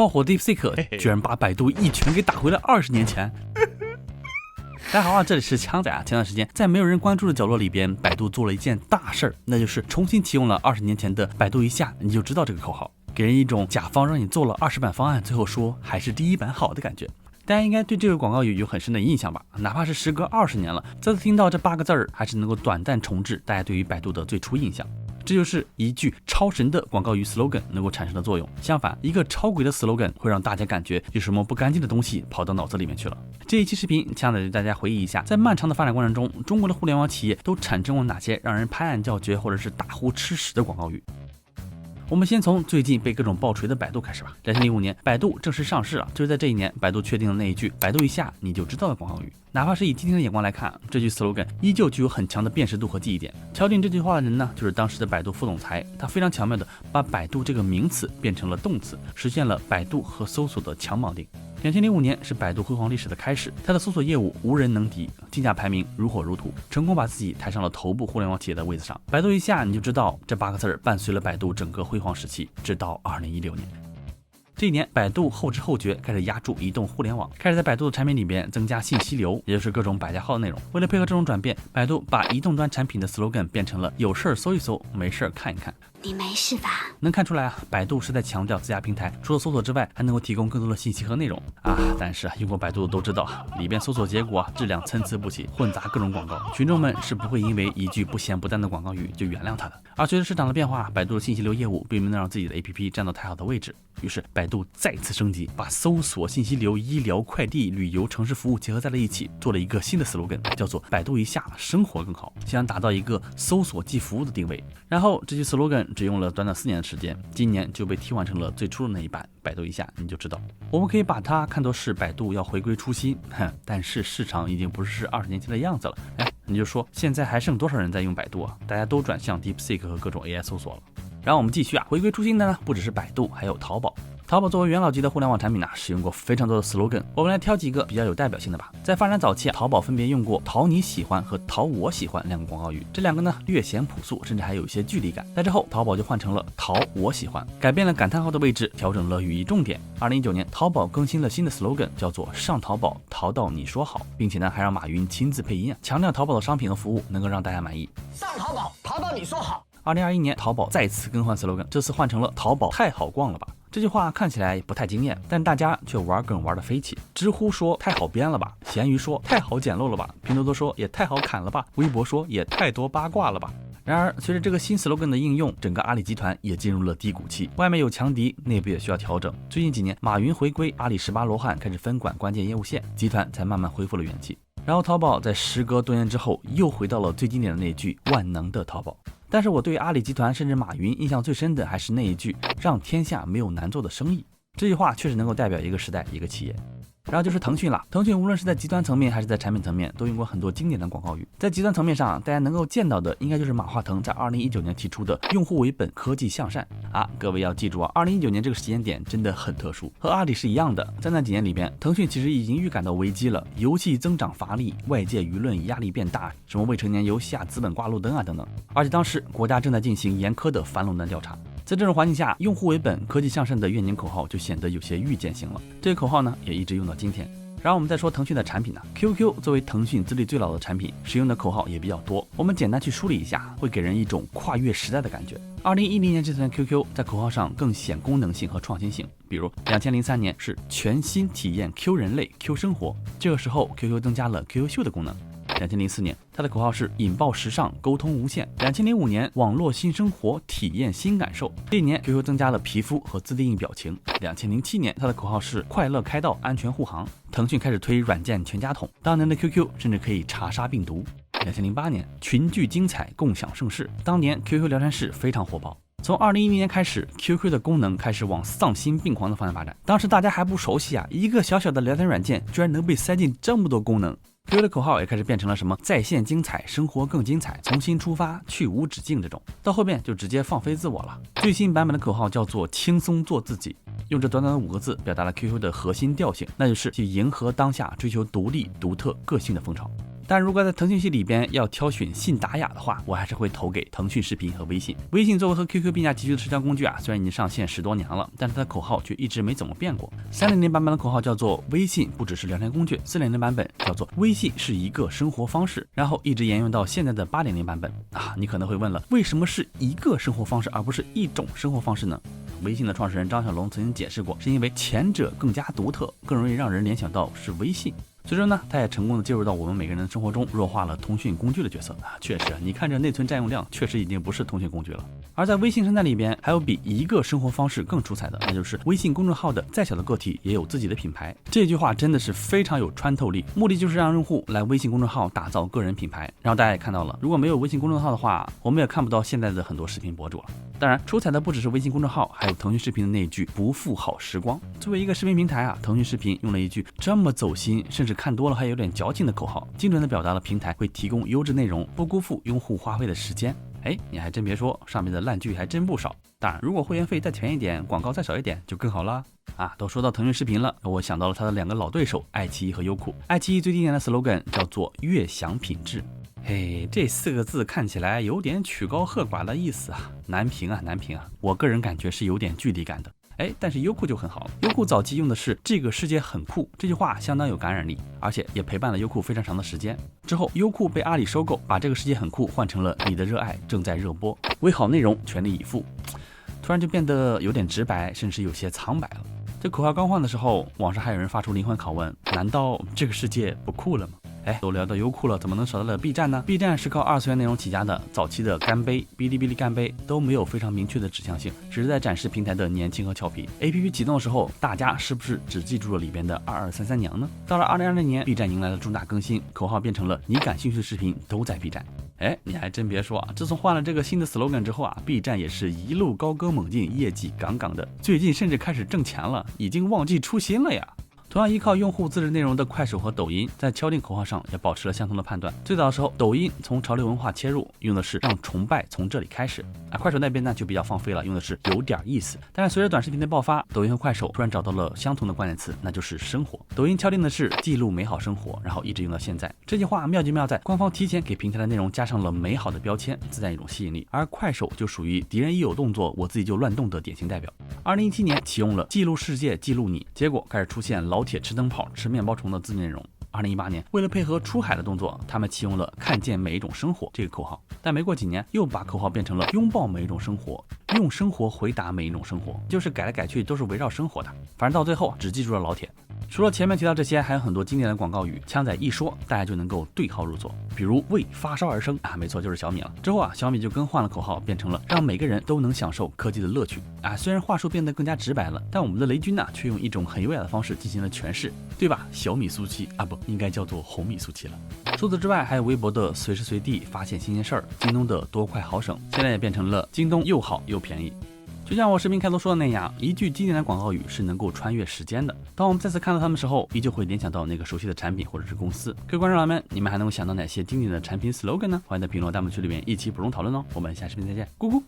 爆火 DeepSeek 居然把百度一拳给打回了20年前。大家好啊，这里是强仔啊。前段时间在没有人关注的角落里边，百度做了一件大事儿，那就是重新启用了20年前的百度一下你就知道这个口号，给人一种甲方让你做了20版方案，最后说还是第一版好的感觉。大家应该对这个广告语有很深的印象吧？哪怕是时隔20年了，再次听到这8个字儿，还是能够短暂重置大家对于百度的最初印象。这就是一句超神的广告语 slogan 能够产生的作用。相反，一个超鬼的 slogan 会让大家感觉有什么不干净的东西跑到脑子里面去了。这一期视频，强仔对大家回忆一下，在漫长的发展过程中，中国的互联网企业都产生过哪些让人拍案叫绝或者是大呼吃屎的广告语。我们先从最近被各种爆锤的百度开始吧。2005年，百度正式上市了，就是在这一年，百度确定了那一句“百度一下你就知道”的广告语。哪怕是以今天的眼光来看，这句 slogan 依旧具有很强的辨识度和记忆点。敲定这句话的人呢，就是当时的百度副总裁，他非常巧妙的把百度这个名词变成了动词，实现了百度和搜索的强绑定。2005年是百度辉煌历史的开始，它的搜索业务无人能敌，竞价排名如火如荼，成功把自己抬上了头部互联网企业的位子上。百度一下你就知道，这8个字伴随了百度整个辉煌时期，直到2016年。这一年，百度后知后觉开始压住移动互联网，开始在百度的产品里边增加信息流，也就是各种百家号的内容。为了配合这种转变，百度把移动端产品的 slogan 变成了有事儿搜一搜，没事儿看一看。你没事吧？能看出来啊，百度是在强调自家平台除了搜索之外，还能够提供更多的信息和内容啊。但是用过百度的都知道，里边搜索结果质量参差不齐，混杂各种广告，群众们是不会因为一句不咸不淡的广告语就原谅它的。而随着市场的变化，百度的信息流业务并没能让自己的 APP 占到太好的位置，于是百度再次升级，把搜索、信息流、医疗、快递、旅游、城市服务结合在了一起，做了一个新的 slogan， 叫做百度一下生活更好，想达到一个搜索即服务的定位。然后这句 slogan 只用了短短4年的时间，今年就被替换成了最初的那一版，百度一下你就知道。我们可以把它看作是百度要回归初心，但是市场已经不是20年前的样子了。你就说现在还剩多少人在用百度啊？大家都转向 DeepSeek 和各种 AI 搜索了。然后我们继续啊，回归初心的呢，不只是百度，还有淘宝。淘宝作为元老级的互联网产品呢，使用过非常多的 slogan， 我们来挑几个比较有代表性的吧。在发展早期，淘宝分别用过淘你喜欢和淘我喜欢2个广告语，这2个呢略显朴素，甚至还有一些距离感。在之后，淘宝就换成了淘我喜欢，改变了感叹号的位置，调整了语义重点。2019年，淘宝更新了新的 slogan， 叫做上淘宝淘到你说好，并且呢还让马云亲自配音啊，强调淘宝的商品和服务能够让大家满意。上淘宝淘到你说好。2021年，淘宝再次更换 slogan， 这次换成了淘宝太好逛了吧。这句话看起来不太惊艳，但大家却玩梗玩得飞起。知乎说太好编了吧，闲鱼说太好简陋了吧，拼多多说也太好砍了吧，微博说也太多八卦了吧。然而随着这个新 slogan 的应用，整个阿里集团也进入了低谷期，外面有强敌，内部也需要调整。最近几年，马云回归，阿里18罗汉开始分管关键业务线，集团才慢慢恢复了元气。然后淘宝在时隔多年之后，又回到了最经典的那句万能的淘宝。但是我对阿里集团甚至马云印象最深的还是那一句让天下没有难做的生意。这句话确实能够代表一个时代一个企业。然后就是腾讯了，腾讯无论是在集团层面还是在产品层面，都用过很多经典的广告语。在集团层面上，大家能够见到的应该就是马化腾在2019年提出的用户为本，科技向善啊。各位要记住啊，2019年这个时间点真的很特殊，和阿里是一样的。在那几年里边，腾讯其实已经预感到危机了，游戏增长乏力，外界舆论压力变大，什么未成年游戏啊、资本挂路灯啊等等。而且当时国家正在进行严苛的反垄断调查。在这种环境下，用户为本，科技向善的愿景口号就显得有些预见性了。这个口号呢，也一直用到今天。然后我们再说腾讯的产品呢 ，QQ 作为腾讯资历最老的产品，使用的口号也比较多。我们简单去梳理一下，会给人一种跨越时代的感觉。2010年这段 QQ 在口号上更显功能性和创新性，比如2003年是全新体验 Q 人类 Q 生活，这个时候 QQ 增加了 QQ 秀的功能。2004年，它的口号是引爆时尚，沟通无限。2005年，网络新生活，体验新感受。这一年 ，QQ 增加了皮肤和自定义表情。2007年，它的口号是快乐开道，安全护航。腾讯开始推软件全家桶，当年的 QQ 甚至可以查杀病毒。2008年，群聚精彩，共享盛世。当年 QQ 聊天室非常火爆。从2010年开始 ，QQ 的功能开始往丧心病狂的方向发展。当时大家还不熟悉啊，一个小小的聊天软件居然能被塞进这么多功能。QQ 的口号也开始变成了什么在线精彩，生活更精彩，重新出发，去无止境这种。到后面就直接放飞自我了。最新版本的口号叫做轻松做自己，用这短短的5个字表达了 QQ 的核心调性，那就是去迎合当下，追求独立、独特、个性的风潮。但如果在腾讯系里边要挑选信达雅的话，我还是会投给腾讯视频和微信。微信作为和 QQ 并驾齐驱的社交工具啊，虽然已经上线10多年了，但是它的口号却一直没怎么变过。3.0版本的口号叫做微信不只是聊天工具，4.0版本叫做微信是一个生活方式，然后一直沿用到现在的8.0版本啊。你可能会问了，为什么是一个生活方式而不是一种生活方式呢？微信的创始人张小龙曾经解释过，是因为前者更加独特，更容易让人联想到是微信。最终呢，他也成功的介入到我们每个人的生活中，弱化了通讯工具的角色啊。确实，你看这内存占用量，确实已经不是通讯工具了。而在微信生态里边，还有比一个生活方式更出彩的，那就是微信公众号的再小的个体也有自己的品牌。这句话真的是非常有穿透力，目的就是让用户来微信公众号打造个人品牌。然后大家也看到了，如果没有微信公众号的话，我们也看不到现在的很多视频博主了。当然，出彩的不只是微信公众号，还有腾讯视频的那一句不负好时光。作为一个视频平台啊，腾讯视频用了一句这么走心，甚至看多了还有点矫情的口号，精准的表达了平台会提供优质内容，不辜负用户花费的时间。你还真别说，上面的烂句还真不少。当然，如果会员费再便宜点，广告再少一点就更好啦。都说到腾讯视频了，我想到了他的2个老对手爱奇艺和优酷。爱奇艺最经典的 slogan 叫做悦享品质。这4个字看起来有点曲高和寡的意思啊，难评啊。我个人感觉是有点距离感的。但是优酷就很好了，优酷早期用的是这个世界很酷，这句话相当有感染力，而且也陪伴了优酷非常长的时间。之后优酷被阿里收购，把这个世界很酷换成了你的热爱正在热播，为好内容全力以赴，突然就变得有点直白，甚至有些苍白了。这口号刚换的时候，网上还有人发出灵魂拷问，难道这个世界不酷了吗？都聊到优酷了，怎么能少得了 B 站呢？ B 站是靠2次元内容起家的，早期的干杯、哔哩哔哩干杯都没有非常明确的指向性，只是在展示平台的年轻和俏皮。APP 启动的时候，大家是不是只记住了里边的2233娘呢？到了2020年 ，B 站迎来了重大更新，口号变成了你感兴趣的视频都在 B 站。你还真别说啊，自从换了这个新的 slogan 之后啊 ，B 站也是一路高歌猛进，业绩杠杠的，最近甚至开始挣钱了，已经忘记初心了呀。同样依靠用户自制内容的快手和抖音，在敲定口号上也保持了相同的判断。最早的时候，抖音从潮流文化切入，用的是让崇拜从这里开始。快手那边呢就比较放飞了，用的是有点意思。但是随着短视频的爆发，抖音和快手突然找到了相同的关键词，那就是生活。抖音敲定的是记录美好生活，然后一直用到现在。这句话妙就妙在，官方提前给平台的内容加上了美好的标签，自带一种吸引力。而快手就属于敌人一有动作，我自己就乱动的典型代表。2017年启用了记录世界，记录你，结果开始出现老铁吃灯泡、吃面包虫的自内容。2018年，为了配合出海的动作，他们启用了看见每一种生活这个口号，但没过几年又把口号变成了拥抱每一种生活，用生活回答每一种生活，就是改来改去都是围绕生活的，反正到最后只记住了老铁。除了前面提到这些，还有很多经典的广告语，枪仔一说，大家就能够对号入座。比如为发烧而生没错，就是小米了。之后小米就更换了口号，变成了让每个人都能享受科技的乐趣虽然话术变得更加直白了，但我们的雷军却用一种很优雅的方式进行了诠释，对吧？小米速七不，应该叫做红米速七了。除此之外，还有微博的随时随地发现新鲜事儿，京东的多快好省，现在也变成了京东又好又便宜。就像我视频开头说的那样，一句经典的广告语是能够穿越时间的。当我们再次看到它们的时候，依旧会联想到那个熟悉的产品或者是公司。各位观众老们，你们还能够想到哪些经典的产品 slogan 呢？欢迎在评论弹幕区里面一起补充讨论哦。我们下视频再见，咕咕。